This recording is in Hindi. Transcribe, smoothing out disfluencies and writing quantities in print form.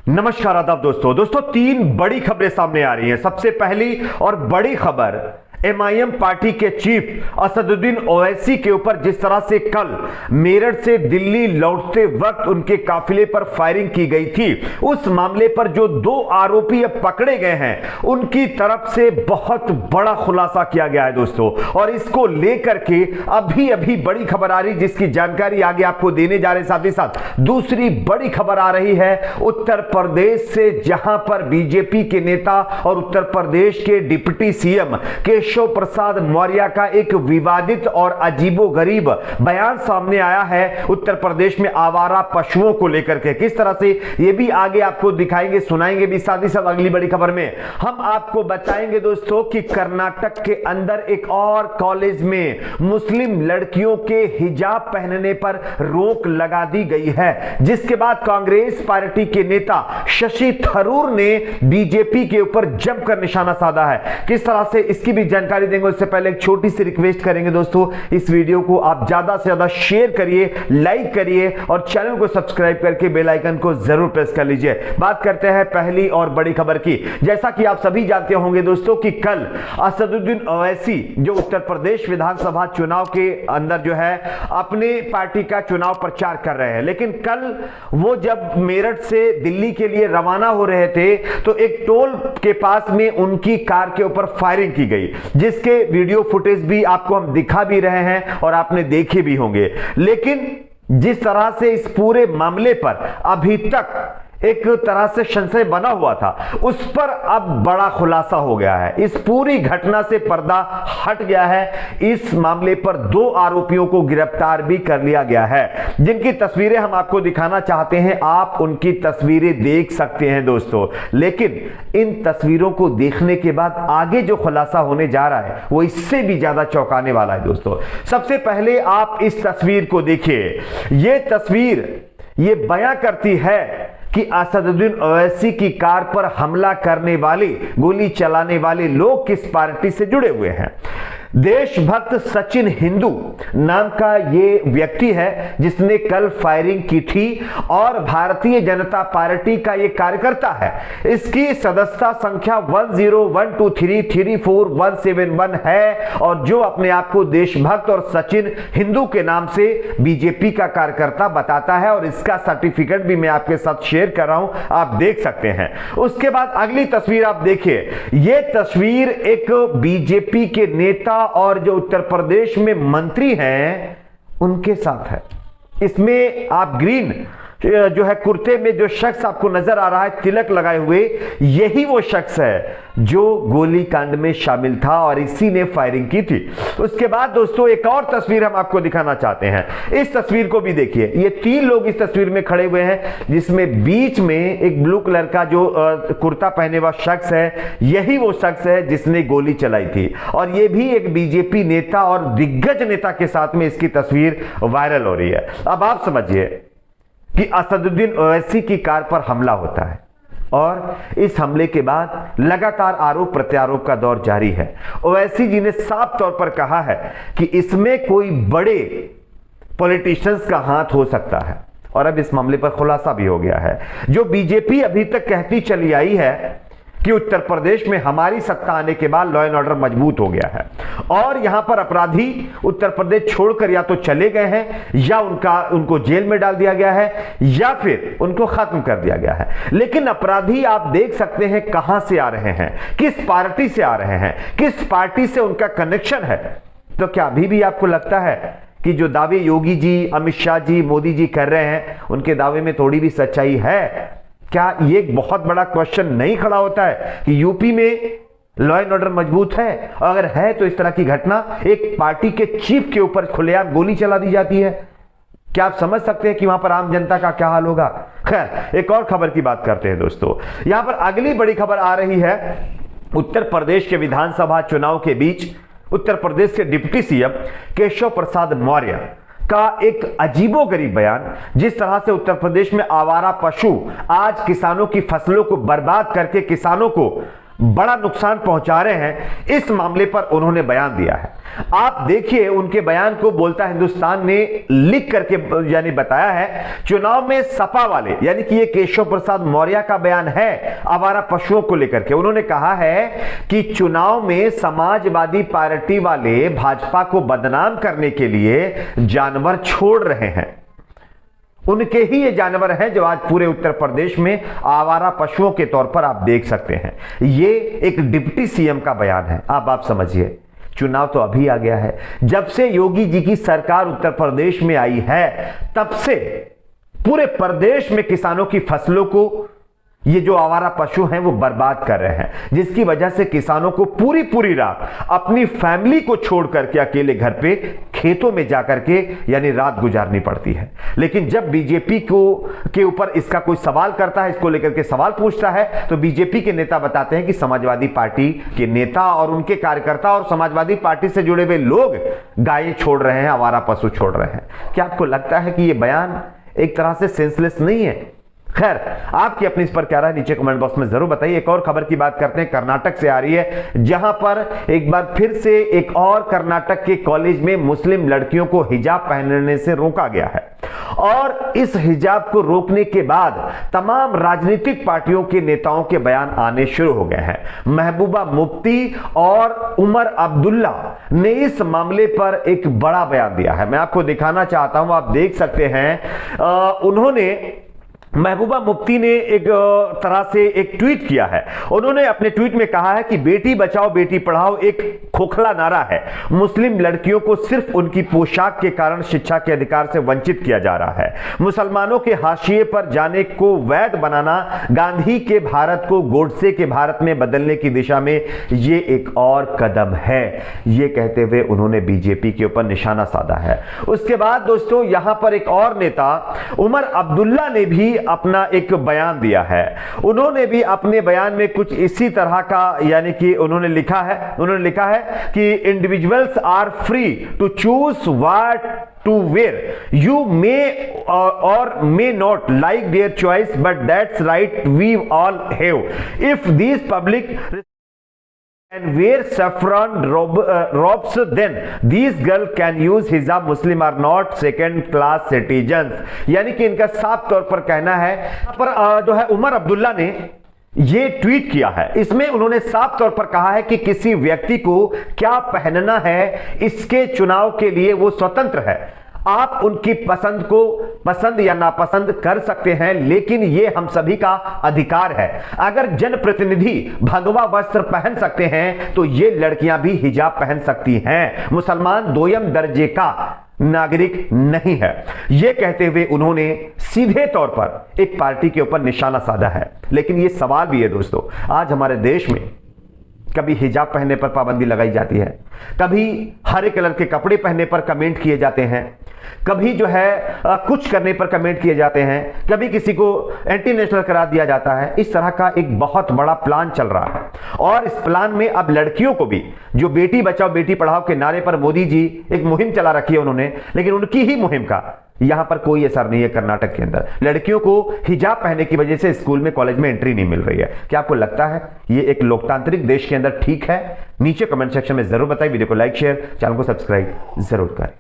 नमस्कार आदाब दोस्तों तीन बड़ी खबरें सामने आ रही हैं। सबसे पहली और बड़ी खबर एमआईएम पार्टी के चीफ असदुद्दीन ओवैसी के ऊपर जिस तरह से कल मेरठ से दिल्ली लौटते वक्त उनके काफिले पर फायरिंग की गई थी, उस मामले पर जो दो आरोपी अब पकड़े गए हैं उनकी तरफ से बहुत बड़ा खुलासा किया गया है दोस्तों। और इसको लेकर के अभी बड़ी खबर आ रही जिसकी जानकारी आगे आपको देने जा रहे। साथ ही साथ दूसरी बड़ी खबर आ रही है उत्तर प्रदेश से, जहां पर बीजेपी के नेता और उत्तर प्रदेश के डिप्टी सीएम केशव प्रसाद मौर्य का एक विवादित और अजीबोगरीब बयान सामने आया है उत्तर प्रदेश में आवारा पशुओं को लेकर के। किस तरह से यह भी आगे आपको दिखाएंगे, सुनाएंगे भी। साथ ही साथ अगली बड़ी खबर में हम आपको बताएंगे दोस्तों कि कर्नाटक के अंदर एक और कॉलेज में मुस्लिम लड़कियों के हिजाब पहनने पर रोक लगा दी गई है, जिसके बाद कांग्रेस पार्टी के नेता शशि थरूर ने बीजेपी के ऊपर जमकर निशाना साधा है। किस तरह से इसकी भी जानकारी देंगे। उससे पहले एक छोटी सी रिक्वेस्ट करेंगे दोस्तों, इस वीडियो को आप ज्यादा से ज्यादा शेयर करिए, लाइक करिए और चैनल को सब्सक्राइब करके बेल आइकन को जरूर प्रेस कर लीजिए। बात करते हैं पहली और बड़ी खबर की। जैसा कि आप सभी जानते होंगे दोस्तों कि कल असदुद्दीन ओवैसी जो उत्तर प्रदेश विधानसभा चुनाव के अंदर जो है अपने पार्टी का चुनाव प्रचार कर रहे हैं, लेकिन कल वो जब मेरठ से दिल्ली के लिए रवाना हो रहे थे तो एक टोल के पास में उनकी कार के ऊपर फायरिंग की गई, जिसके वीडियो फुटेज भी आपको हम दिखा भी रहे हैं और आपने देखे भी होंगे। लेकिन जिस तरह से इस पूरे मामले पर अभी तक एक तरह से संशय बना हुआ था, उस पर अब बड़ा खुलासा हो गया है। इस पूरी घटना से पर्दा हट गया है। इस मामले पर दो आरोपियों को गिरफ्तार भी कर लिया गया है, जिनकी तस्वीरें हम आपको दिखाना चाहते हैं। आप उनकी तस्वीरें देख सकते हैं दोस्तों, लेकिन इन तस्वीरों को देखने के बाद आगे जो खुलासा होने जा रहा है वो इससे भी ज्यादा चौंकाने वाला है दोस्तों। सबसे पहले आप इस तस्वीर को देखिए। यह तस्वीर ये बयां करती है कि असदुद्दीन ओवैसी की कार पर हमला करने वाले, गोली चलाने वाले लोग किस पार्टी से जुड़े हुए हैं। देशभक्त सचिन हिंदू नाम का ये व्यक्ति है जिसने कल फायरिंग की थी और भारतीय जनता पार्टी का ये कार्यकर्ता है। इसकी सदस्यता संख्या 1012334171 है और जो अपने आप को देशभक्त और सचिन हिंदू के नाम से बीजेपी का कार्यकर्ता बताता है, और इसका सर्टिफिकेट भी मैं आपके साथ शेयर कर रहा हूं, आप देख सकते हैं। उसके बाद अगली तस्वीर आप देखिए। यह तस्वीर एक बीजेपी के नेता और जो उत्तर प्रदेश में मंत्री हैं उनके साथ है। इसमें आप ग्रीन जो है कुर्ते में जो शख्स आपको नजर आ रहा है तिलक लगाए हुए, यही वो शख्स है जो गोली कांड में शामिल था और इसी ने फायरिंग की थी। उसके बाद दोस्तों एक और तस्वीर हम आपको दिखाना चाहते हैं। इस तस्वीर को भी देखिए। ये तीन लोग इस तस्वीर में खड़े हुए हैं, जिसमें बीच में एक ब्लू कलर का जो कुर्ता पहने हुआ शख्स है, यही वो शख्स है जिसने गोली चलाई थी। और ये भी एक बीजेपी नेता और दिग्गज नेता के साथ में इसकी तस्वीर वायरल हो रही है। अब आप समझिए कि असदुद्दीन ओवैसी की कार पर हमला होता है और इस हमले के बाद लगातार आरोप प्रत्यारोप का दौर जारी है। ओवैसी जी ने साफ तौर पर कहा है कि इसमें कोई बड़े पॉलिटिशियंस का हाथ हो सकता है, और अब इस मामले पर खुलासा भी हो गया है। जो बीजेपी अभी तक कहती चली आई है कि उत्तर प्रदेश में हमारी सत्ता आने के बाद लॉ एंड ऑर्डर मजबूत हो गया है और यहां पर अपराधी उत्तर प्रदेश छोड़कर या तो चले गए हैं या उनको जेल में डाल दिया गया है या फिर उनको खत्म कर दिया गया है। लेकिन अपराधी आप देख सकते हैं कहां से आ रहे हैं, किस पार्टी से आ रहे हैं, किस पार्टी से उनका कनेक्शन है। तो क्या अभी भी आपको लगता है कि जो दावे योगी जी, अमित शाह जी, मोदी जी कर रहे हैं उनके दावे में थोड़ी भी सच्चाई है? क्या ये एक बहुत बड़ा क्वेश्चन नहीं खड़ा होता है कि यूपी में लॉ एंड ऑर्डर मजबूत है, और अगर है तो इस तरह की घटना एक पार्टी के चीफ के ऊपर खुलेआम गोली चला दी जाती है? क्या आप समझ सकते हैं कि वहां पर आम जनता का क्या हाल होगा? खैर, एक और खबर की बात करते हैं दोस्तों। यहां पर अगली बड़ी खबर आ रही है उत्तर प्रदेश के विधानसभा चुनाव के बीच उत्तर प्रदेश के डिप्टी सीएम केशव प्रसाद मौर्य का एक अजीबोगरीब बयान। जिस तरह से उत्तर प्रदेश में आवारा पशु आज किसानों की फसलों को बर्बाद करके किसानों को बड़ा नुकसान पहुंचा रहे हैं, इस मामले पर उन्होंने बयान दिया है। आप देखिए उनके बयान को बोलता हिंदुस्तान ने लिख करके यानी बताया है, चुनाव में सपा वाले यानी कि ये केशव प्रसाद मौर्य का बयान है आवारा पशुओं को लेकर के। उन्होंने कहा है कि चुनाव में समाजवादी पार्टी वाले भाजपा को बदनाम करने के लिए जानवर छोड़ रहे हैं। उनके ही ये जानवर हैं जो आज पूरे उत्तर प्रदेश में आवारा पशुओं के तौर पर आप देख सकते हैं। ये एक डिप्टी सीएम का बयान है। अब आप समझिए, चुनाव तो अभी आ गया है। जब से योगी जी की सरकार उत्तर प्रदेश में आई है, तब से पूरे प्रदेश में किसानों की फसलों को ये जो आवारा पशु हैं वो बर्बाद कर रहे हैं, जिसकी वजह से किसानों को पूरी पूरी रात अपनी फैमिली को छोड़ करके अकेले घर पे खेतों में जाकर के यानी रात गुजारनी पड़ती है। लेकिन जब बीजेपी के ऊपर इसका कोई सवाल करता है, इसको लेकर के सवाल पूछता है, तो बीजेपी के नेता बताते हैं कि समाजवादी पार्टी के नेता और उनके कार्यकर्ता और समाजवादी पार्टी से जुड़े हुए लोग गायें छोड़ रहे हैं, आवारा पशु छोड़ रहे हैं। क्या आपको लगता है कि यह बयान एक तरह से सेंसलेस नहीं है? खैर, आपकी अपनी इस पर क्या राय नीचे कमेंट बॉक्स में जरूर बताइए। एक और खबर की बात करते हैं, कर्नाटक से आ रही है, जहां पर एक बार फिर से एक और कर्नाटक के कॉलेज में मुस्लिम लड़कियों को हिजाब पहनने से रोका गया है। और इस हिजाब को रोकने के बाद तमाम राजनीतिक पार्टियों के नेताओं के बयान आने शुरू हो गए हैं। महबूबा मुफ्ती और उमर अब्दुल्ला ने इस मामले पर एक बड़ा बयान दिया है। मैं आपको दिखाना चाहता हूं, आप देख सकते हैं। उन्होंने महबूबा मुफ्ती ने एक तरह से एक ट्वीट किया है। उन्होंने अपने ट्वीट में कहा है कि बेटी बचाओ बेटी पढ़ाओ एक खोखला नारा है। मुस्लिम लड़कियों को सिर्फ उनकी पोशाक के कारण शिक्षा के अधिकार से वंचित किया जा रहा है। मुसलमानों के हाशिए पर जाने को वैध बनाना गांधी के भारत को गोडसे के भारत में बदलने की दिशा में ये एक और कदम है, ये कहते हुए उन्होंने बीजेपी के ऊपर निशाना साधा है। उसके बाद दोस्तों यहां पर एक और नेता उमर अब्दुल्ला ने भी अपना एक बयान दिया है। उन्होंने भी अपने बयान में कुछ इसी तरह का यानी कि उन्होंने लिखा है कि individuals are free to choose what to wear, you may or may not like their choice but that's right we all have. If this public and wear saffron robes, then these girls can use hijab. Muslim are not second class citizens। यानी कि इनका साफ तौर पर कहना है, पर जो है उमर अब्दुल्ला ने ये ट्वीट किया है। इसमें उन्होंने साफ तौर पर कहा है कि किसी व्यक्ति को क्या पहनना है इसके चुनाव के लिए वो स्वतंत्र है। आप उनकी पसंद को पसंद या नापसंद कर सकते हैं, लेकिन यह हम सभी का अधिकार है। अगर जनप्रतिनिधि भगवा वस्त्र पहन सकते हैं तो ये लड़कियां भी हिजाब पहन सकती हैं। मुसलमान दोयम दर्जे का नागरिक नहीं है, यह कहते हुए उन्होंने सीधे तौर पर एक पार्टी के ऊपर निशाना साधा है। लेकिन यह सवाल भी है दोस्तों, आज हमारे देश में कभी हिजाब पहनने पर पाबंदी लगाई जाती है, कभी हरे कलर के कपड़े पहनने पर कमेंट किए जाते हैं, कभी जो है कुछ करने पर कमेंट किए जाते हैं, कभी किसी को एंटी नेशनल करार दिया जाता है। इस तरह का एक बहुत बड़ा प्लान चल रहा है और इस प्लान में अब लड़कियों को भी, जो बेटी बचाओ बेटी पढ़ाओ के नारे पर मोदी जी एक मुहिम चला रखी है उन्होंने, लेकिन उनकी ही मुहिम का यहां पर कोई असर नहीं है। कर्नाटक के अंदर लड़कियों को हिजाब पहनने की वजह से स्कूल में कॉलेज में एंट्री नहीं मिल रही है। क्या आपको लगता है ये एक लोकतांत्रिक देश के अंदर ठीक है? नीचे कमेंट सेक्शन में जरूर बताइए। वीडियो को लाइक शेयर, चैनल को सब्सक्राइब जरूर करें।